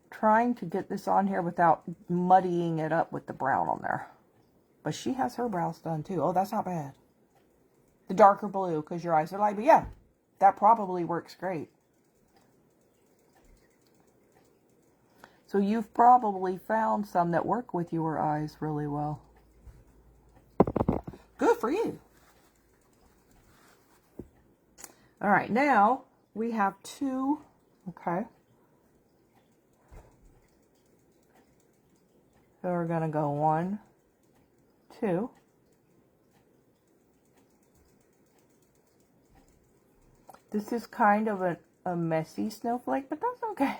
Trying to get this on here without muddying it up with the brown on there. But she has her brows done too. Oh, that's not bad. The darker blue because your eyes are light. But yeah, that probably works great. So you've probably found some that work with your eyes really well. Good for you. All right, now we have two, okay. So we're going to go 1, 2. This is kind of a messy snowflake, but that's okay.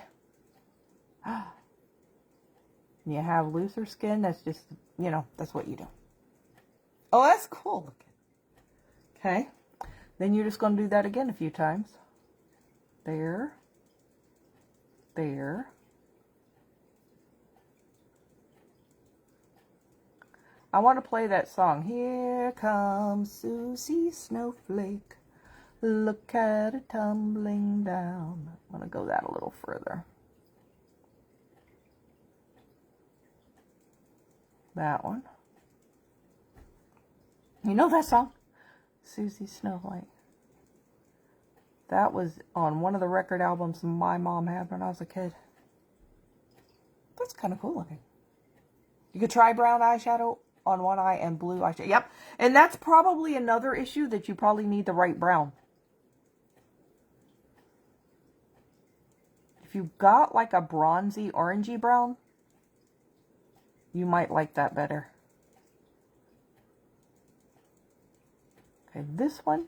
You have looser skin, that's just, you know, that's what you do. Oh, that's cool looking. Okay. Then you're just going to do that again a few times. There. There. I want to play that song. Here comes Susie Snowflake. Look at her tumbling down. I'm going to go that a little further. That one. You know that song? Susie Snowflake. That was on one of the record albums my mom had when I was a kid. That's kind of cool looking. You could try brown eyeshadow on one eye and blue eyeshadow. Yep. And that's probably another issue that you probably need the right brown. If you've got like a bronzy, orangey brown, you might like that better. Okay, this one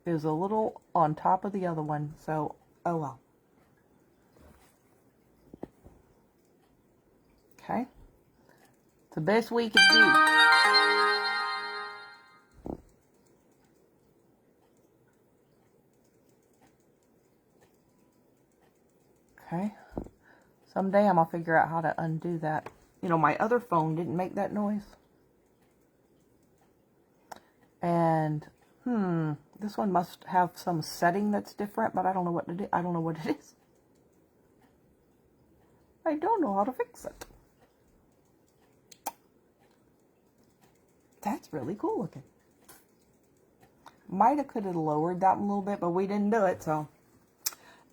is a little on top of the other one, so oh well. Okay, it's the best we can do. Okay, someday I'm gonna figure out how to undo that. You know, my other phone didn't make that noise. And this one must have some setting that's different, but I don't know what to do. I don't know what it is. I don't know how to fix it. That's really cool looking. Might have could have lowered that a little bit, but we didn't do it, so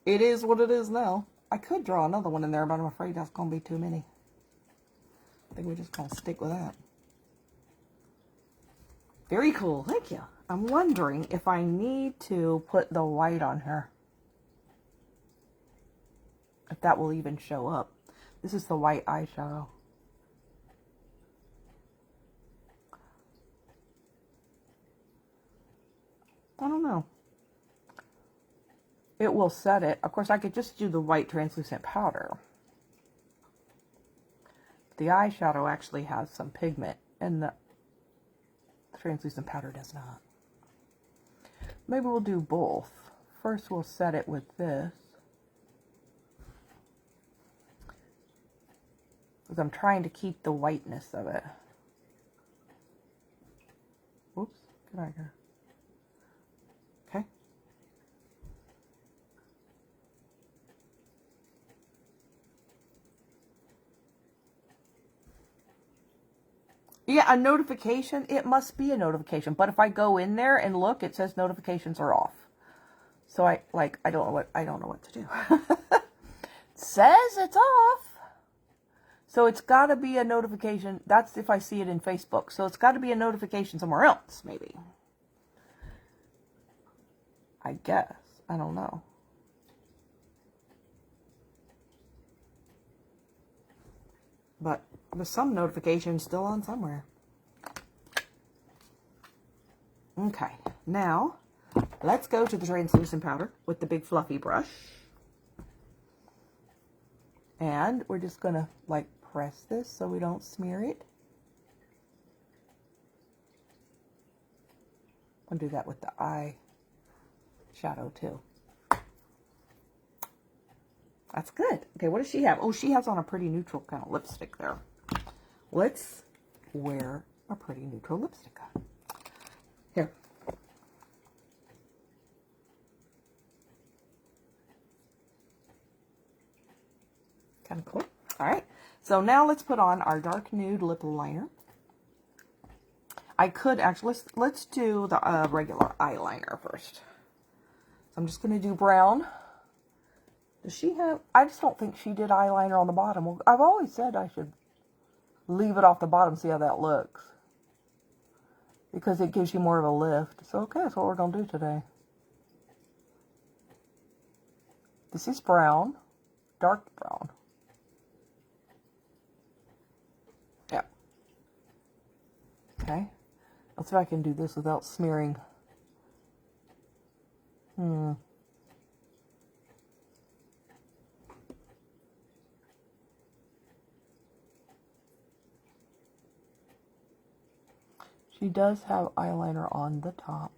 it is what it is now. I could draw another one in there, but I'm afraid that's going to be too many. I think we're just going to stick with that. Very cool. Thank you. I'm wondering if I need to put the white on her. If that will even show up. This is the white eyeshadow. I don't know. It will set it. Of course, I could just do the white translucent powder. The eyeshadow actually has some pigment, and the translucent powder does not. Maybe we'll do both. First, we'll set it with this. Because I'm trying to keep the whiteness of it. Oops, get out of here. Okay. Yeah, a notification, it must be a notification. But if I go in there and look, it says notifications are off. So I don't know what to do. It says it's off. So it's got to be a notification. That's if I see it in Facebook. So it's got to be a notification somewhere else, maybe. I guess. I don't know. But there's some notification still on somewhere. Okay. Now, let's go to the translucent powder with the big fluffy brush. And we're just going to like press this so we don't smear it. I'll do that with the eye shadow too. That's good. Okay, what does she have? Oh, she has on a pretty neutral kind of lipstick there. Let's wear a pretty neutral lipstick on. Here. Kind of cool. All right. So now let's put on our dark nude lip liner. I could actually, let's do the regular eyeliner first. So I'm just going to do brown. Does she have, I just don't think she did eyeliner on the bottom. Well, I've always said I should leave it off the bottom, see how that looks. Because it gives you more of a lift. So, okay, that's what we're going to do today. This is brown. Dark brown. Yeah. Okay. Let's see if I can do this without smearing. She does have eyeliner on the top.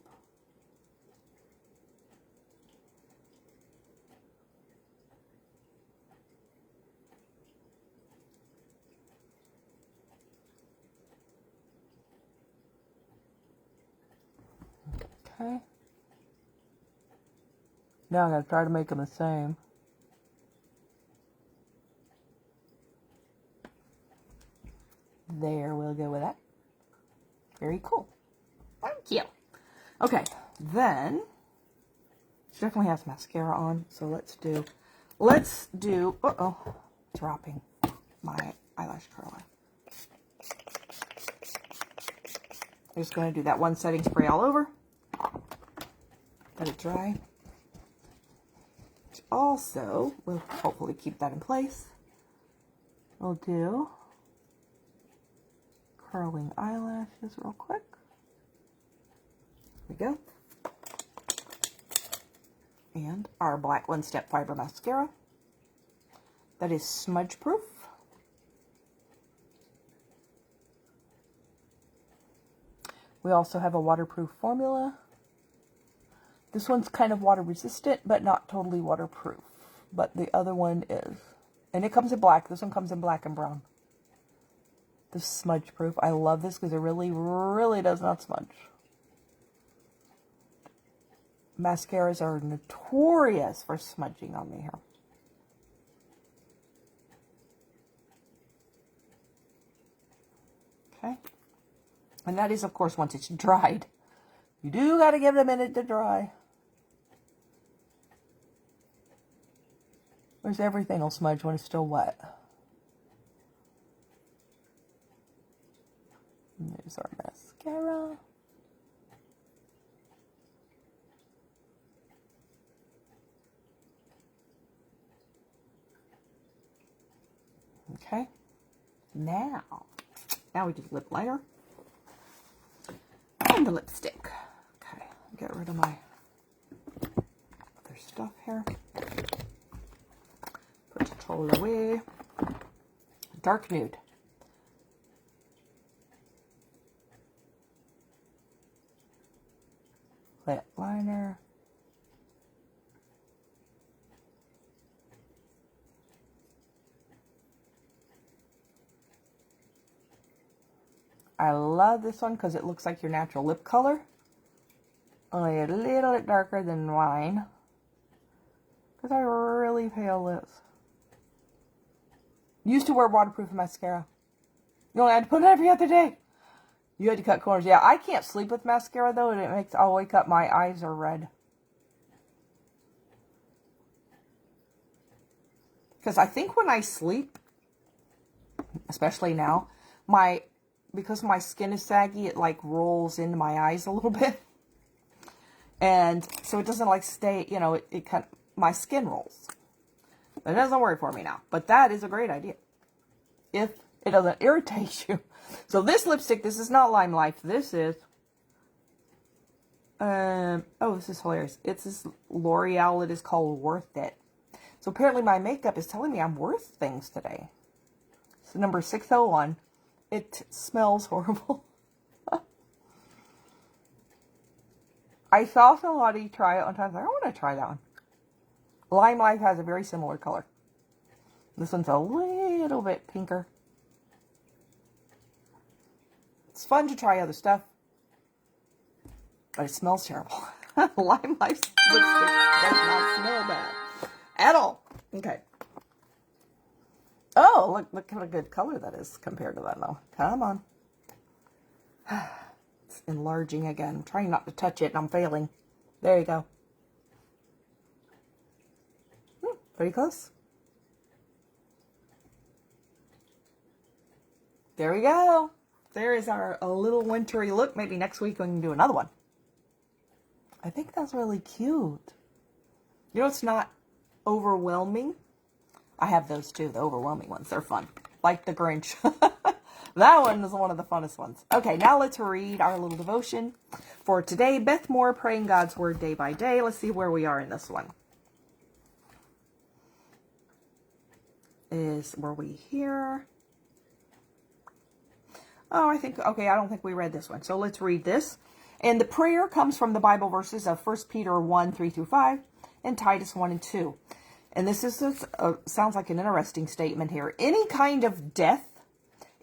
Okay. Now I gotta try to make them the same. There, we'll go with that. Very cool. Thank you. Okay, then she definitely has mascara on, so let's do, uh-oh, dropping my eyelash curler. I'm just going to do that one setting spray all over. Let it dry. Also, we'll hopefully keep that in place. We'll do curling eyelashes real quick. There we go. And our black one step fiber mascara. That is smudge proof. We also have a waterproof formula. This one's kind of water resistant, but not totally waterproof. But the other one is. And it comes in black. This one comes in black and brown. This is smudge proof. I love this because it really, really does not smudge. Mascaras are notorious for smudging on the hair. Okay. And that is, of course, once it's dried. You do got to give it a minute to dry. Whereas everything will smudge when it's still wet. And there's our mascara. Okay. Now we do lip liner. And the lipstick. Okay, get rid of my other stuff here. Put it all away. Dark nude. Lip liner. I love this one because it looks like your natural lip color. Only a little bit darker than mine. Because I have really pale lips. Used to wear waterproof mascara. You only had to put it every other day. You had to cut corners. Yeah, I can't sleep with mascara though, and it makes, I'll wake up, my eyes are red. Because I think when I sleep, especially now, because my skin is saggy, it like rolls into my eyes a little bit. And so it doesn't like stay, you know, it kind of, my skin rolls. But it doesn't work for me now. But that is a great idea. If it doesn't irritate you. So this lipstick, this is not Lime Life. This is, oh, this is hilarious. It's this L'Oreal. It is called Worth It. So apparently my makeup is telling me I'm worth things today. So number 601. It smells horrible. I saw somebody try it one time. I was like, I want to try that one. Lime Life has a very similar color. This one's a little bit pinker. It's fun to try other stuff, but it smells terrible. Lime Life lipstick does not smell bad at all. Okay. Oh, look what a good color that is compared to that, though. Come on. It's enlarging again. I'm trying not to touch it, and I'm failing. There you go. Pretty close. There we go. There is our a little wintry look. Maybe next week we can do another one. I think that's really cute. You know, it's not overwhelming. I have those too, the overwhelming ones. They're fun. Like the Grinch. That one is one of the funnest ones. Okay, now let's read our little devotion for today. Beth Moore, praying God's Word day by day. Let's see where we are in this one. Were we here? Oh, okay, I don't think we read this one. So let's read this. And the prayer comes from the Bible verses of 1 Peter 1, 3-5, and Titus 1 and 2. And this sounds like an interesting statement here. Any kind of death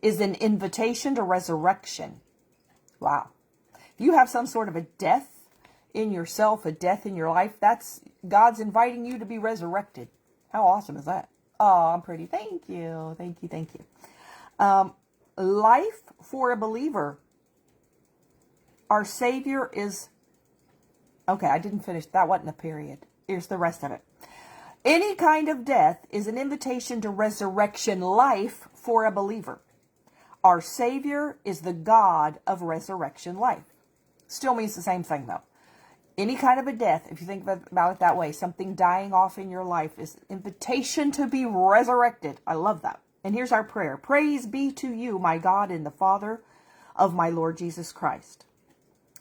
is an invitation to resurrection. Wow. If you have some sort of a death in yourself, a death in your life, that's God's inviting you to be resurrected. How awesome is that? Oh, I'm pretty. Thank you. Thank you. Thank you. Life for a believer. Our Savior is... Okay, I didn't finish. That wasn't a period. Here's the rest of it. Any kind of death is an invitation to resurrection life for a believer. Our Savior is the God of resurrection life. Still means the same thing, though. Any kind of a death, if you think about it that way, something dying off in your life is an invitation to be resurrected. I love that. And here's our prayer. Praise be to you, my God and the Father of my Lord Jesus Christ.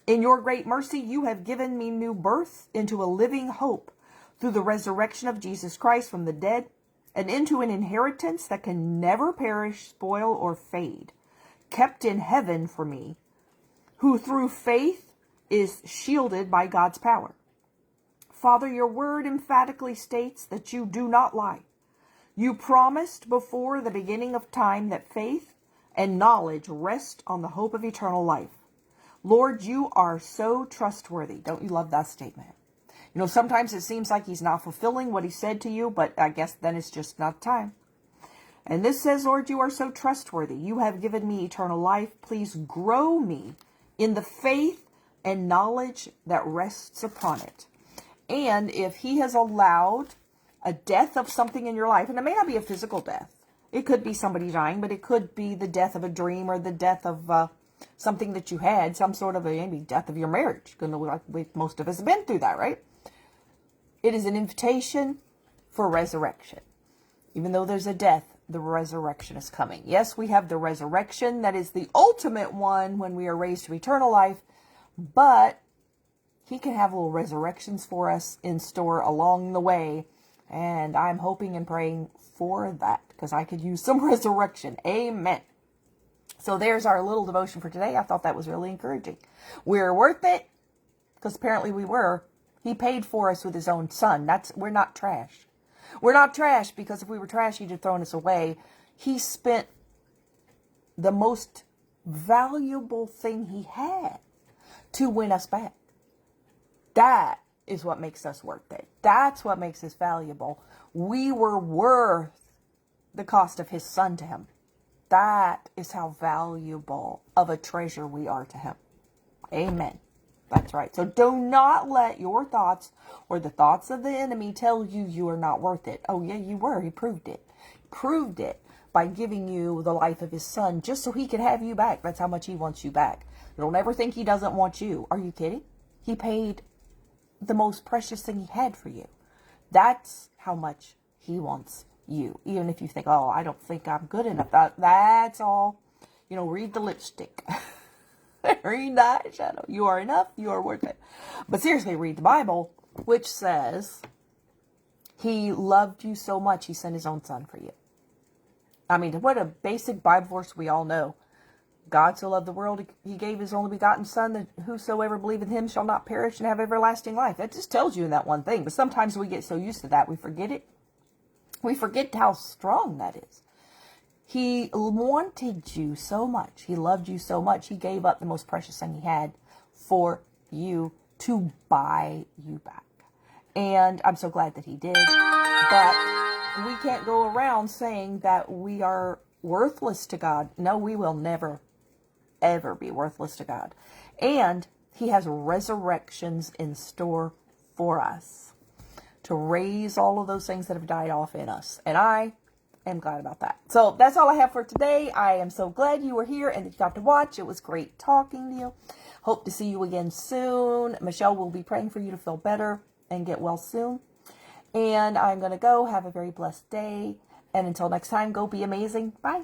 In your great mercy, you have given me new birth into a living hope through the resurrection of Jesus Christ from the dead, and into an inheritance that can never perish, spoil, or fade, kept in heaven for me, who through faith is shielded by God's power. Father, your word emphatically states that you do not lie. You promised before the beginning of time that faith and knowledge rest on the hope of eternal life. Lord, you are so trustworthy. Don't you love that statement? You know, sometimes it seems like he's not fulfilling what he said to you, but I guess then it's just not time. And this says, Lord, you are so trustworthy. You have given me eternal life. Please grow me in the faith and knowledge that rests upon it. And if he has allowed a death of something in your life, and it may not be a physical death. It could be somebody dying, but it could be the death of a dream or the death of something that you had, some sort of maybe death of your marriage. Most of us have been through that, right? It is an invitation for resurrection. Even though there's a death, the resurrection is coming. Yes, we have the resurrection. That is the ultimate one when we are raised to eternal life. But he can have little resurrections for us in store along the way. And I'm hoping and praying for that because I could use some resurrection. Amen. So there's our little devotion for today. I thought that was really encouraging. We're worth it because apparently we were. He paid for us with his own son. We're not trash. We're not trash because if we were trash, he'd have thrown us away. He spent the most valuable thing he had to win us back. That is what makes us worth it. That's what makes us valuable. We were worth the cost of his son to him. That is how valuable of a treasure we are to him. Amen. That's right. So do not let your thoughts or the thoughts of the enemy tell you you are not worth it. Oh, yeah, you were. He proved it. Proved it by giving you the life of his son just so he could have you back. That's how much he wants you back. Don't ever think he doesn't want you. Are you kidding? He paid the most precious thing he had for you. That's how much he wants you. Even if you think, oh, I don't think I'm good enough. That's all. You know, read the lipstick. Read the eyeshadow. You are enough. You are worth it. But seriously, read the Bible, which says he loved you so much, he sent his own son for you. I mean, what a basic Bible verse we all know. God so loved the world, he gave his only begotten son, that whosoever believeth him shall not perish and have everlasting life. That just tells you in that one thing. But sometimes we get so used to that, we forget it. We forget how strong that is. He wanted you so much. He loved you so much. He gave up the most precious thing he had for you to buy you back. And I'm so glad that he did. But we can't go around saying that we are worthless to God. No, we will never, ever be worthless to God. And he has resurrections in store for us to raise all of those things that have died off in us. And I am glad about that. So that's all I have for today. I am so glad you were here and that you got to watch. It was great talking to you. Hope to see you again soon. Michelle will be praying for you to feel better and get well soon. And I'm going to go. Have a very blessed day. And until next time, go be amazing. Bye.